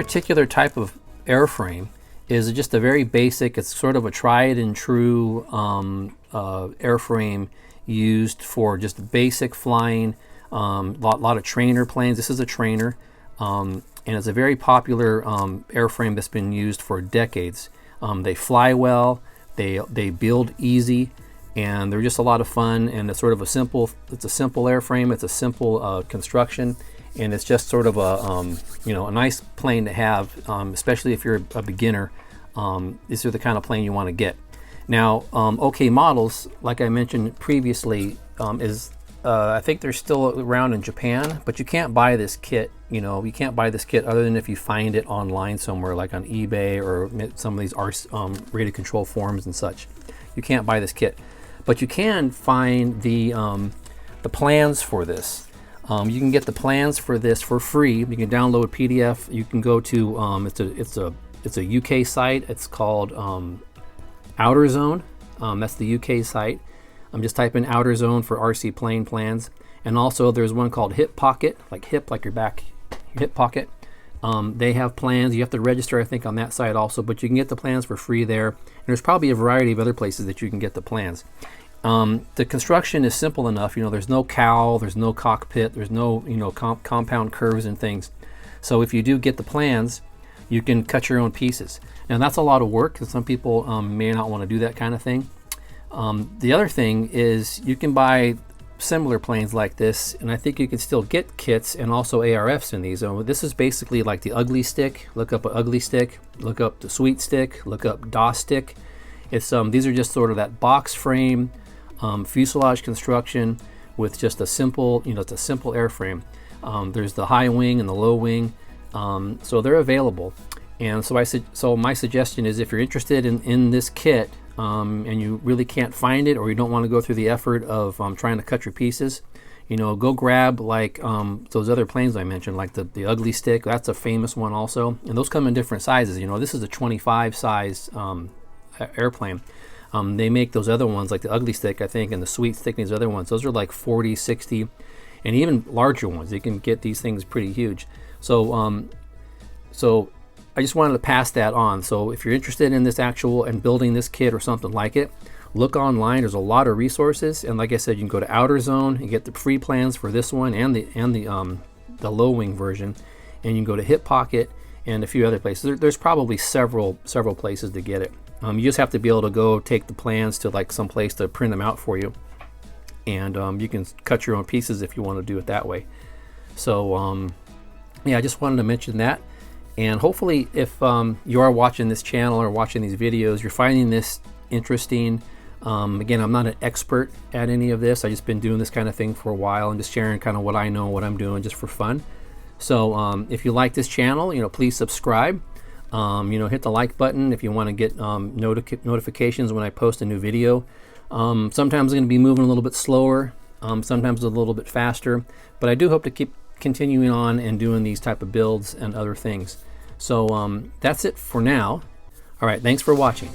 particular type of airframe is just a very basic, it's sort of a tried and true airframe used for just basic flying, lot of trainer planes. This is a trainer, and it's a very popular airframe that's been used for decades. They fly well, they build easy, and they're just a lot of fun, and it's sort of a simple airframe, it's a simple construction, and it's just sort of a a nice plane to have, especially if you're a beginner. These are the kind of plane you want to get. Now, OK Models, like I mentioned previously, I think they're still around in Japan, but you can't buy this kit. You can't buy this kit other than if you find it online somewhere, like on eBay or some of these rated control forums and such. You can't buy this kit, but you can find the plans for this. You can get the plans for this for free. You can download PDF. You can go to it's a UK site. It's called Outer Zone. That's the UK site. I'm just typing Outer Zone for RC plane plans. And also there's one called Hip Pocket, like your back, your hip pocket. They have plans. You have to register, I think, on that site also, but you can get the plans for free there. And there's probably a variety of other places that you can get the plans. The construction is simple enough. There's no cowl, there's no cockpit, there's no compound curves and things. So if you do get the plans, you can cut your own pieces. Now that's a lot of work, because some people may not want to do that kind of thing. The other thing is you can buy similar planes like this, and I think you can still get kits and also ARFs in these. This is basically like the ugly stick. Look up an ugly stick, look up the sweet stick, look up DOS stick. It's these are just sort of that box frame fuselage construction with just a simple, it's a simple airframe. There's the high wing and the low wing, so they're available. And so my suggestion is, if you're interested in this kit, and you really can't find it, or you don't want to go through the effort of trying to cut your pieces, go grab like those other planes I mentioned, like the ugly stick. That's a famous one also, and those come in different sizes. This is a 25 size airplane. They make those other ones like the ugly stick, I think, and the sweet stick, and these other ones, those are like 40, 60, and even larger ones. You can get these things pretty huge. So I just wanted to pass that on. So if you're interested in this and building this kit or something like it, look online. There's a lot of resources, and like I said, you can go to Outer Zone and get the free plans for this one and the low wing version, and you can go to Hip Pocket and a few other places. There's probably several places to get it. You just have to be able to go take the plans to like some place to print them out for you, and you can cut your own pieces if you want to do it that way. So yeah, I just wanted to mention that. And hopefully, if you are watching this channel or watching these videos, you're finding this interesting. Again, I'm not an expert at any of this. I've just been doing this kind of thing for a while and just sharing kind of what I know, what I'm doing, just for fun. So if you like this channel, please subscribe. Hit the like button if you want to get notifications when I post a new video. Sometimes I'm going to be moving a little bit slower, sometimes a little bit faster, but I do hope to keep continuing on and doing these type of builds and other things. So that's it for now. All right, thanks for watching.